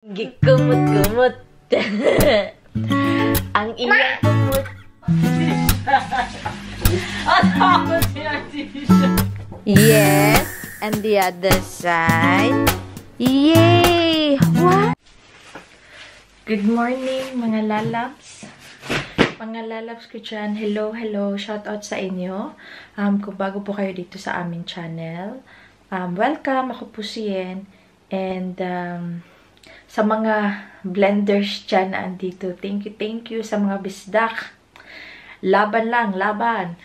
Gikumot-kumot. Ang iyong kumot. Yes. And the other side. Yay! What? Good morning, mga lalabs. Mga lalabs ko dyan. Hello, hello. Shout out sa inyo. Kung bago po kayo dito sa aming channel. Welcome. Ako po si Yen. And, sa mga blenders dyan na andito, thank you sa mga bisdak. Laban lang, laban.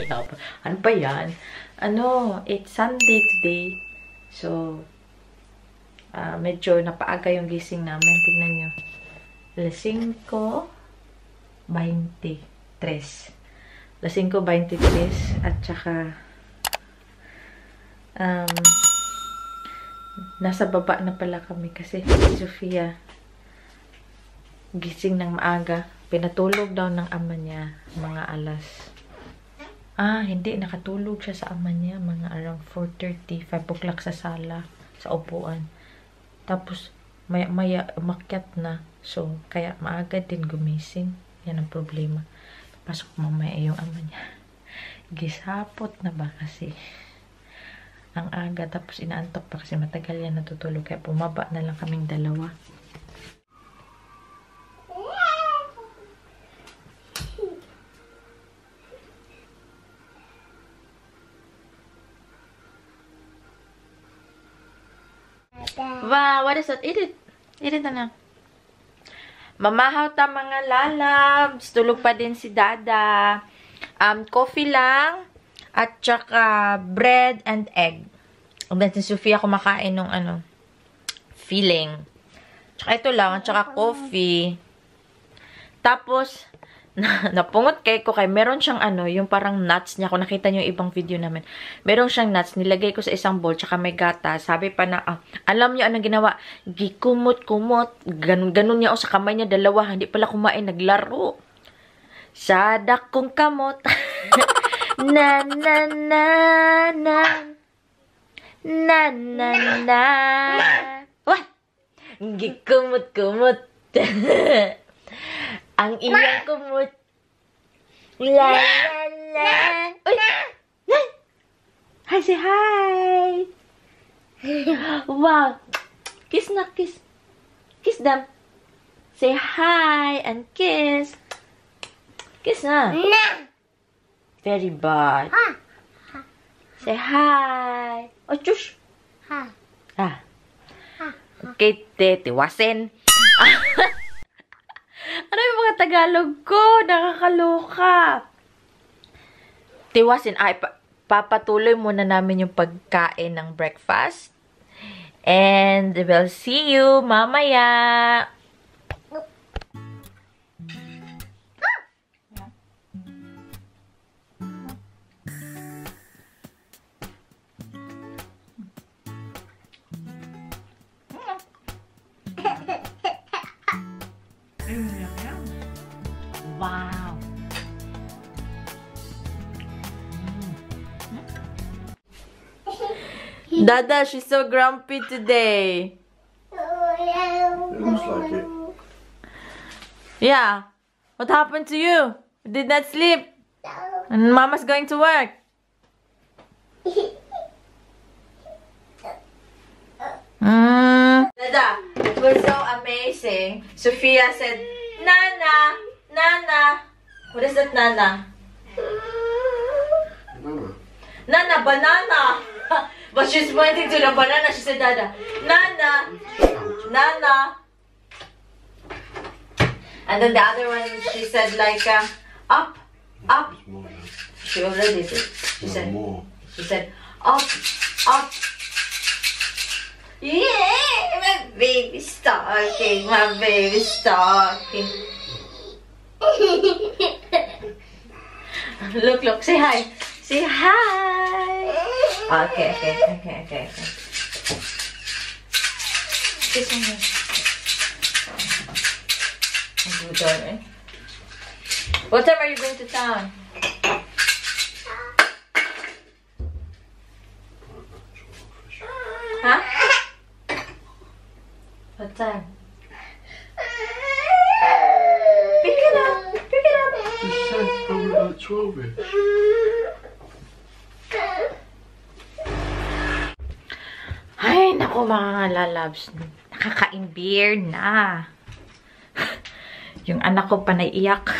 Laban. Ano ba yan? It's Sunday today. So, medyo napaaga yung gising namin. Tingnan nyo. 5:23. 5:23. At saka, nasa baba na pala kami kasi si Sofia gising ng maaga. Pinatulog daw ng ama niya mga alas. Hindi. Nakatulog siya sa ama niya mga around 4:30, 5 o'clock sa sala, sa upuan. Tapos, maya umakyat na. So, kaya maaga din gumising. Yan ang problema. Pasok mamaya yung ama niya. Gisapot na ba kasi? Ang aga, tapos inaantok pa kasi matagal yan natutulog. Kaya bumaba na lang kaming dalawa. Wow, what is that? Eat it. Eat it na lang. Mamahaw ta mga lalabs. Tulog pa din si Dada. Coffee lang. At saka bread and egg. And then si Sofia kumakain ng filling. Tsaka ito lang. At saka coffee. Tapos, napungot ko kay meron siyang yung parang nuts niya. Kung nakita niyo yung ibang video namin. Meron siyang nuts. Nilagay ko sa isang bowl. Tsaka may gata. Sabi pa na, alam niyo anong ginawa? Gikumot-kumot. Ganun niya sa kamay niya. Dalawa. Hindi pala kumain. Naglaro. Sadak kong kamot. Na na na na na na na. Wah! Gikumot-kumot. Ang iyong kumot. La la la. Uy! Hi, say hi. Wow. Kiss na, kiss. Kiss them. Say hi and kiss. Kiss na. Very bad. Say hi. Oh, shush. Okay, tiwasin. Ano yung mga Tagalog ko? Nakakaloka. Tiwasin. Papatuloy muna namin yung pagkain ng breakfast. And we'll see you mamaya. Wow. Dada, she's so grumpy today. Looks like it. Yeah. What happened to you? You did not sleep. And Mama's going to work. Dada, it was so amazing. Sofia said, Nana, Nana. What is that, Nana? Banana. Nana, banana. But she's pointing to the banana. She said, Dada, Nana, Nana. And then the other one, she said like, up, up. She already said. She said, more. She said, up, up. Yeah, my baby's talking. My baby's talking. Look, say hi. Say hi. Okay. Kiss on her. Good on, eh? What time are you going to town? Huh? What? What time? Pick it up. Pick it up. You said probably about 12-ish. Ay, naku mga lalabs. Nakaka-imbir na. Yung anak ko pa naiiyak.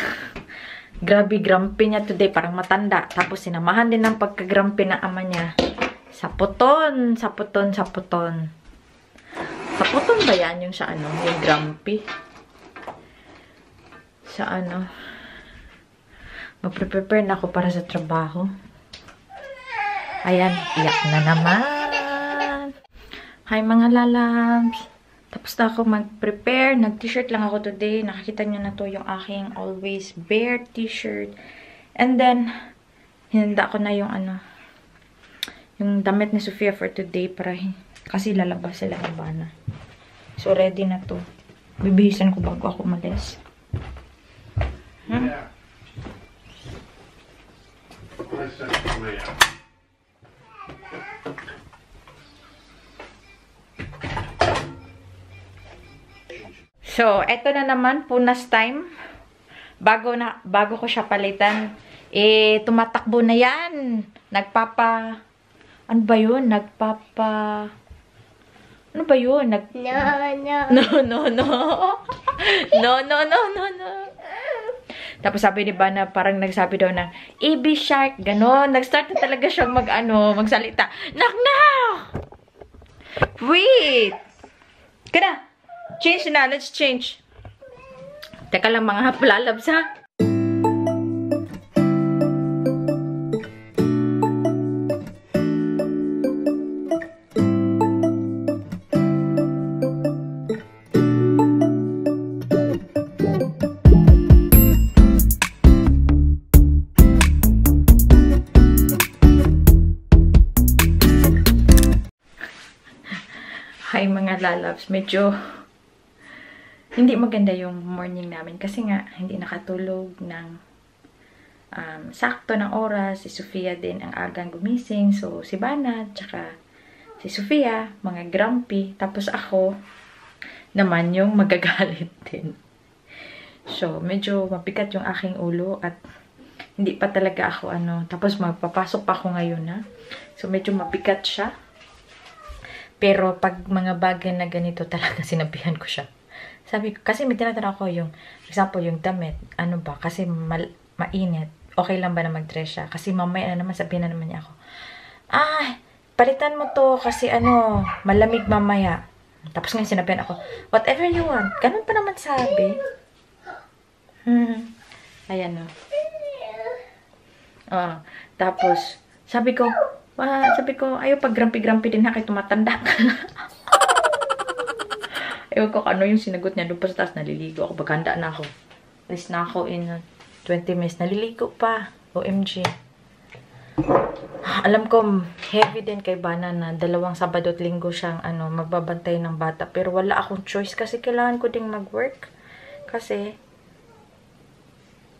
Grabe, grumpy niya today. Parang matanda. Tapos sinamahan din ng pagka-grumpy ng ama niya. Saputon. Saputon. Saputon. Saputon ba yan yung sa ano? Yung grumpy? Sa ano? Magpre-prepare na ako para sa trabaho. Ayan. Iyak na naman. Hi mga lalabs. Tapos na ako mag-prepare. Nag-t-shirt lang ako today. Nakakita nyo na to yung aking Always Bare t-shirt. And then, hinanda ko na yung ano, yung damit ni Sofia for today para kasi lalabas sila ng bana. So, ready na to. Bibihisan ko bago ako umalis. Yeah. I said tomato. So, eto na naman, punas time. Bago ko siya palitan, tumatakbo na yan. Ano ba yun? Ano ba yun? No. Tapos sabi ni Bana, parang nagsabi daw ng, AB Shark, ganon. Nag-start na talaga siyang magsalita. Knock! Wait! Kada! Change na. Let's change. Teka lang mga lalabs ha. Hi mga lalabs. Medyo hindi maganda yung morning namin kasi nga hindi nakatulog ng sakto ng oras. Si Sofia din ang agang gumising. So, si Bana, tsaka si Sofia, mga grumpy. Tapos ako naman yung magagalit din. So, medyo mabigat yung aking ulo at hindi pa talaga ako Tapos magpapasok pa ako ngayon ha. So, medyo mabigat siya. Pero pag mga bagay na ganito talaga sinabihan ko siya. Sabi ko, kasi may tinatanong ako yung, example, yung damit, ano ba, kasi mainit, okay lang ba na mag-dress siya? Kasi mamaya na naman, sabihin na naman niya ako, palitan mo to kasi malamig mamaya. Tapos ngayon sinabihan ako, whatever you want. Ganun pa naman sabi. Ayan o. Tapos, sabi ko, ayaw pag grumpy-grumpy din na kayo tumatanda. Ewan ko ano yung sinagot niya. Doon pa sa taas, naliligo ako. Baganda na ako. Alis na ako in 20 minutes. Naliligo pa. OMG. Alam ko, heavy din kay Bana na 2 Sabado at Linggo siyang magbabantay ng bata. Pero wala akong choice kasi kailangan ko ding mag-work. Kasi,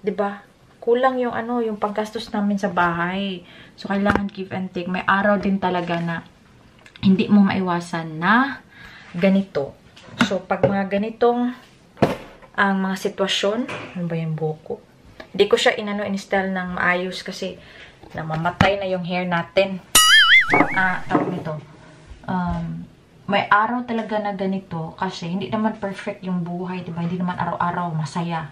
diba, kulang yung yung panggastos namin sa bahay. So, kailangan give and take. May araw din talaga na hindi mo maiwasan na ganito. So, pag mga ganitong ang mga sitwasyon, ano ba yung buko? Hindi ko siya in-style ng maayos kasi namamatay na yung hair natin. Tawag nito. May araw talaga na ganito kasi hindi naman perfect yung buhay, diba? Hindi naman araw-araw masaya.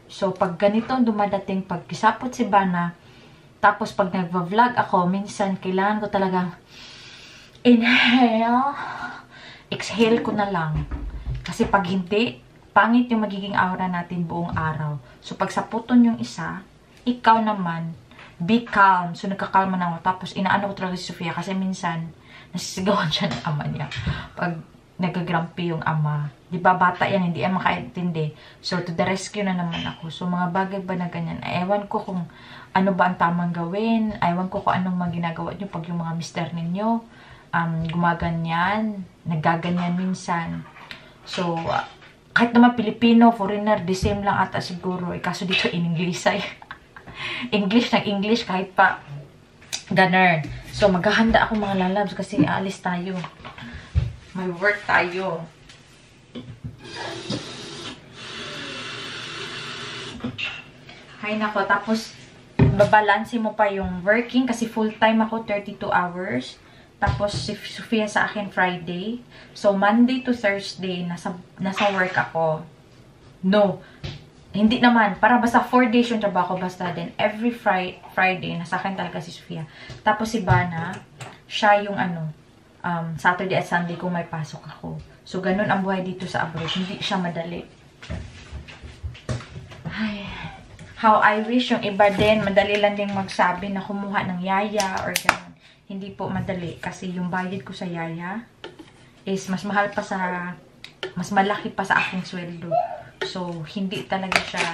So, pag ganito dumadating, pag kisapot si Bana, tapos pag nagva-vlog ako, minsan kailangan ko talagang inhale, exhale ko na lang. Kasi pag hindi, pangit yung magiging aura natin buong araw. So, pag saputon yung isa, ikaw naman, be calm. So, nagkakalma na ako. Tapos, inaano ko talaga si Sofia kasi minsan, nasisigawan siya ng ama niya. Pag nagagrumpy yung ama. Diba, bata yan, hindi yan makaintindi. So, to the rescue na naman ako. So, mga bagay ba na ganyan? Ewan ko kung ano ba ang tamang gawin. Ewan ko kung anong mga ginagawa nyo pag yung mga mister ninyo gumaganyan, nagaganyan minsan. So, kahit naman Pilipino, foreigner, the same lang ata siguro. Kaso dito in English ay English ng English kahit pa ganun. So, maghahanda ako mga lalabs kasi aalis tayo. May work tayo. Hay nako, tapos babalanse mo pa yung working kasi full-time ako, 32 hours. Tapos si Sofia sa akin Friday. So Monday to Thursday nasa work ako. No. Hindi naman, para basta 4 days yung trabaho basta din. Every Friday nasa akin talaga si Sofia. Tapos si Bana, siya yung Saturday at Sunday kung may pasok ako. So ganun ang buhay dito sa abroad. Hindi siya madali. Ay, how I wish yung iba din, madali lang din magsabi na kumuha ng yaya or gano'n. Hindi po madali kasi yung bayad ko sa yaya is mas mahal pa mas malaki pa sa aking sweldo. So, hindi talaga siya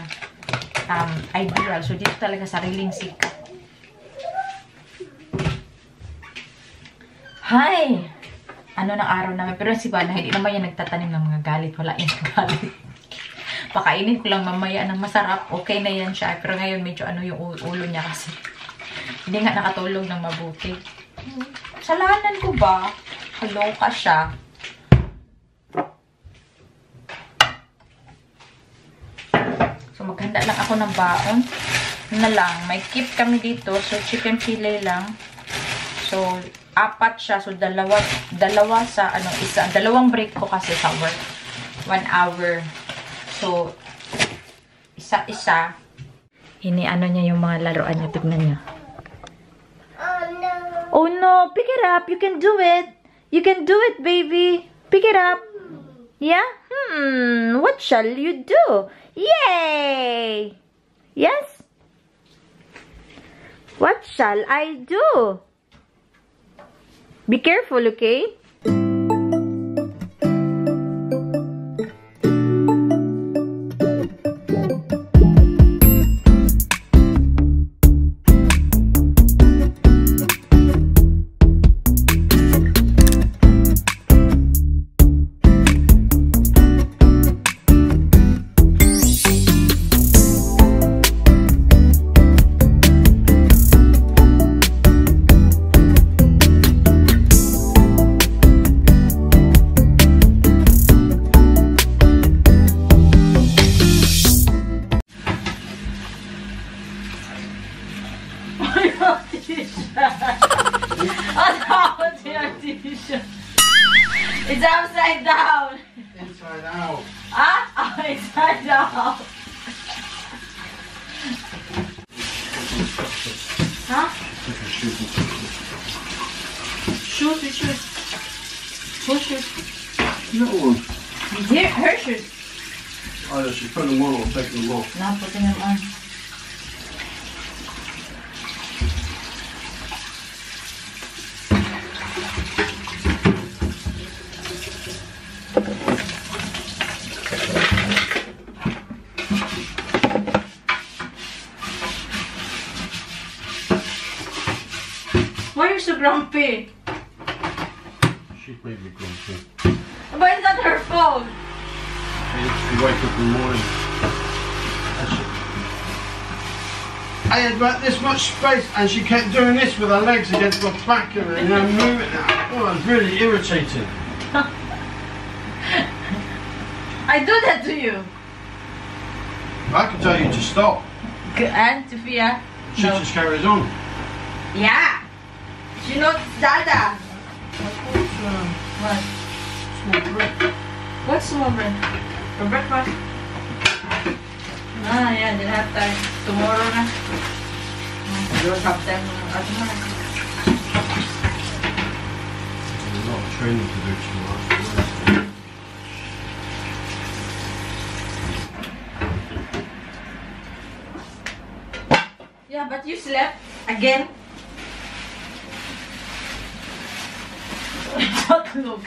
ideal. So, dito talaga sariling sikap. Hi! Ano ng araw namin. Pero si Bana, hindi naman yan nagtatanim ng mga galit. Wala yung galit. Pakainin ko lang mamaya ng masarap. Okay na yan siya. Pero ngayon medyo yung ulo niya kasi. Hindi nga nakatulog ng mabuti. Salanan ko ba? Kaloka siya. So maghanda lang ako ng baon. Na lang. May keep kami dito. So chicken fillet lang. So 4 siya. So dalawa sa dalawang break ko kasi sa work. 1 hour. So, isa-isa. Hiniano niya yung mga laruan niya. Tignan niya. Oh no. Oh no, pick it up. You can do it. You can do it, baby. Pick it up. Yeah? What shall you do? Yay! Yes? What shall I do? Be careful, okay? It's upside down. Inside out. Ah? Oh, inside out. Huh? Shoes, which shoes? Whose shoes? Little one. Here, her shoes. Oh, yeah, she's putting them on or taking them off. Now putting them on. Why are you so grumpy? She made me grumpy. But it's not her fault. She wake up in the morning. I had about this much space and she kept doing this with her legs against my back and moving it. Oh, it was really irritating. I do that to you. I can tell you to stop. And Sophia? She just carries on. Yeah. She knows Dada. What? Small bread. What's small bread? For breakfast? Ah, yeah, didn't have time. Tomorrow na. You don't have time. There's a lot of training to do tomorrow. Yeah, but you slept again. Don't look.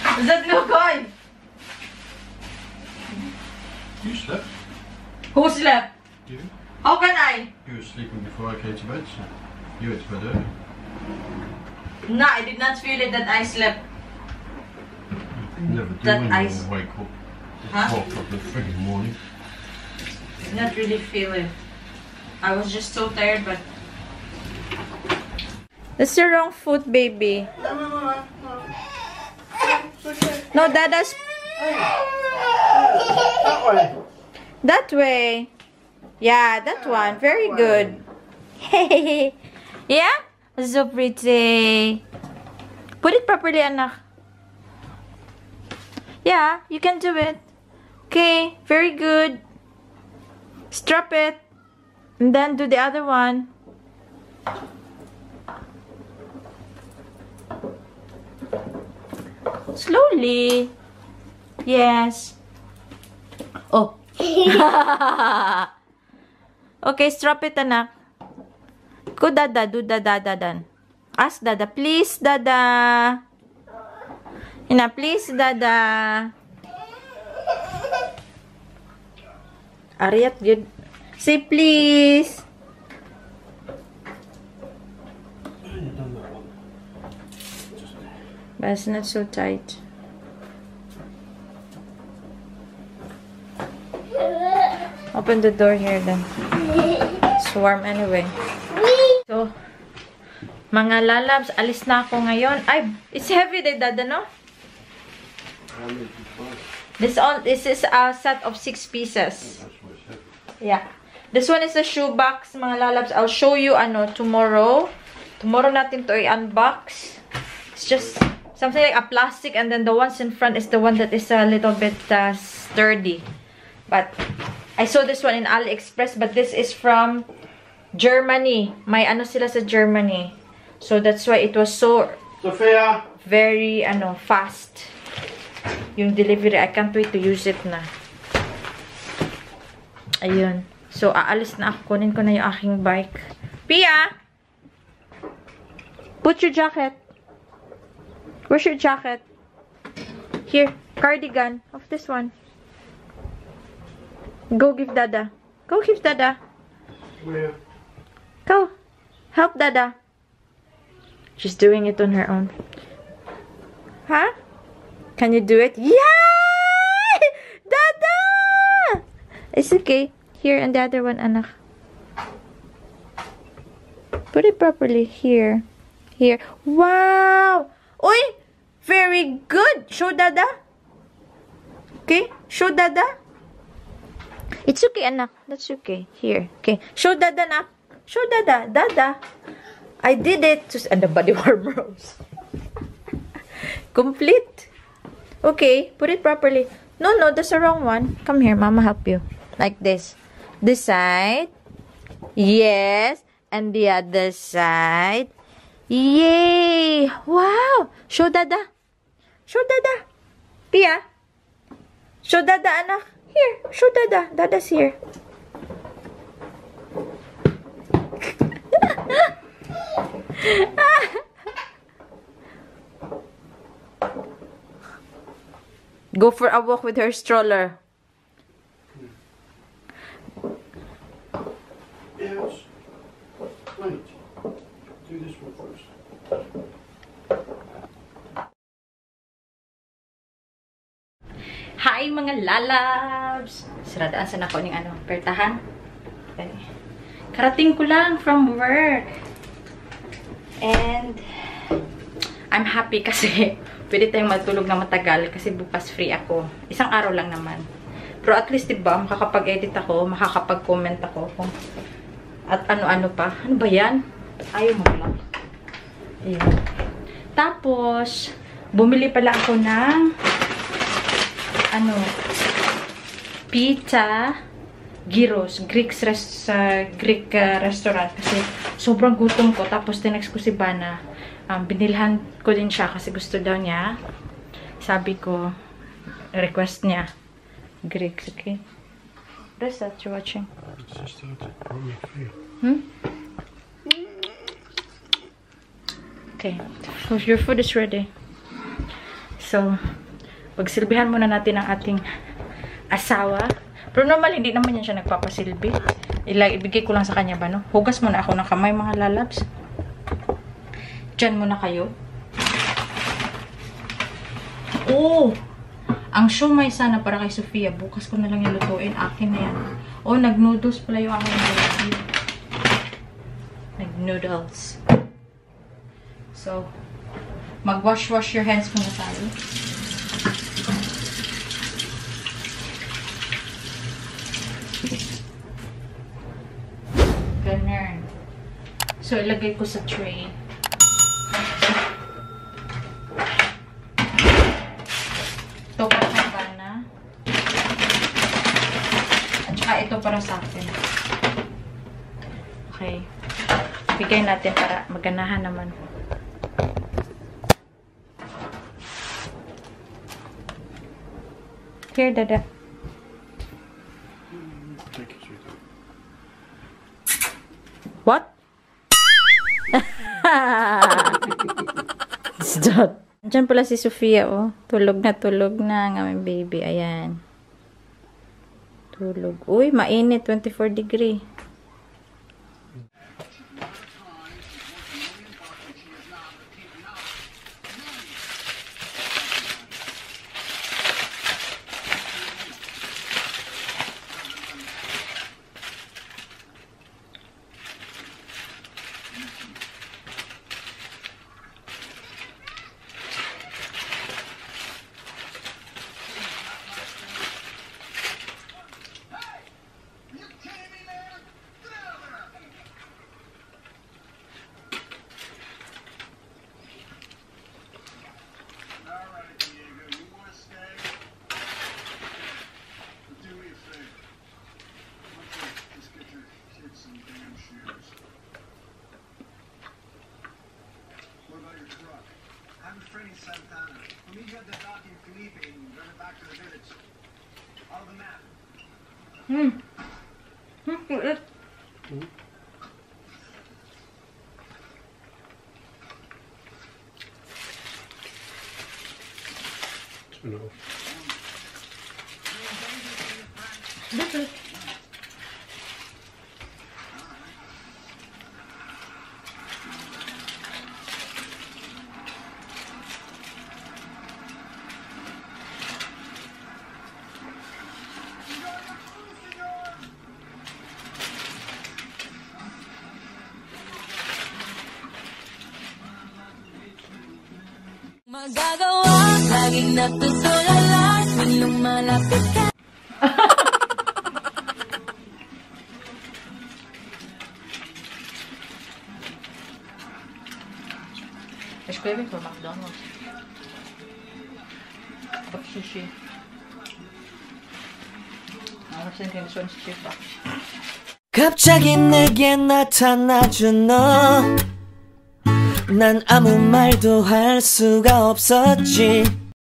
Does that look good? You slept? Who slept? You? How can I? You were sleeping before I came to bed, so you went to bed early. No, I did not feel it that I slept. You never do That when I you wake up. Huh? 4 o'clock in the frigging morning. Did not really feel it. I was just so tired, but... That's the wrong foot, baby. No, Dada's... That way. That way. Yeah, that one. Very good. Hey. Yeah? So pretty. Put it properly, anak. Yeah, you can do it. Okay, very good. Strap it. And then do the other one. Slowly. Yes. Oh. Okay, strap it, anak. Go, Dada. Do Dada, Dada. Ask Dada. Please, Dada. Ina, please, Dada. Ariat, good. Say please. But it's not so tight. Open the door here then. It's warm anyway. So, mga lalabs, alis na ako ngayon. Ay, it's heavy day, Dada, no? This is a set of 6 pieces. Yeah. This one is a shoe box, mga lalabs. I'll show you tomorrow. Tomorrow natin to i-unbox. It's just something like a plastic, and then the ones in front is the one that is a little bit sturdy. But I saw this one in AliExpress, but this is from Germany. May sila sa Germany. So that's why it was so Sophia, very fast. Yung delivery, I can't wait to use it na. Ayun. So, aalis na ako. Kunin ko na yung aking bike. Pia! Put your jacket. Where's your jacket? Here. Cardigan. Of this one. Go give Dada. Go give Dada. where? Go. Help Dada. She's doing it on her own. Huh? Can you do it? Yeah! Dada! It's okay. Here, and the other one, anak. Put it properly. Here. Here. Wow! Uy! Very good! Show Dada. Okay? Show Dada. It's okay, anak. That's okay. Here. Okay. Show Dada, anak. Show Dada. Dada. I did it. And the body warmers. Complete. Okay. Put it properly. No, that's the wrong one. Come here. Mama help you. Like this. This side. Yes. And the other side. Yay! Wow! Show Dada. Show Dada. Pia. Show Dada, anak. Here. Show Dada. Dada's here. Go for a walk with her stroller. Yes. Wait. Do this one first. Hi mga lalabs! Siradaan sa nako ning pertahan. Okay. Karating ko lang from work. And I'm happy kasi pwede tayong matulog na matagal kasi bukas free ako. Isang araw lang naman. Pero at least diba, makakapag-edit ako, makakapag-comment ako kung at ano-ano pa. Ano ba yan? Ayaw mo lang. Ayun. Tapos, bumili pala ako ng pizza gyros, Greek restaurant kasi sobrang gutom ko. Tapos tinext ko si Bana, binilhan ko din siya kasi gusto daw niya. Sabi ko, request niya Greek. Okay, what is that you're watching? Okay, so your food is ready. So pagsilbihan muna natin ang ating asawa. Pero normal, hindi naman yan siya nagpapasilbi. Ibigay ko lang sa kanya ba, no? Hugas muna ako ng kamay, mga lalabs. Diyan muna kayo. Oh! Ang siomai sana para kay Sofia. Bukas ko na lang yung lutuin. Akin na yan. Oh, nag-noodles pala yung aking baby. Nag-noodles. So, mag-wash your hands muna tayo. So, ilagay ko sa tray. Ito para sa kana. At saka ito para sa akin. Okay. Bigay natin para maganahan naman. Here, Dada. What? Stop. Diyan pala si Sofia, oh. Tulog na ang aming baby. Ayan. Tulog. Uy, mainit. 24 degree. Santana. We'll meet you at the dock in Felipe and run it back to the village. Follow the map. Magagawa, laging natutulala, tuwing lumalapit ka. Ich craving for McDonald's. But sushi. 생긴 손짓이 봐. 갑자기 내게 나타나준 너. 난 아무 말도 할 수가 없었지.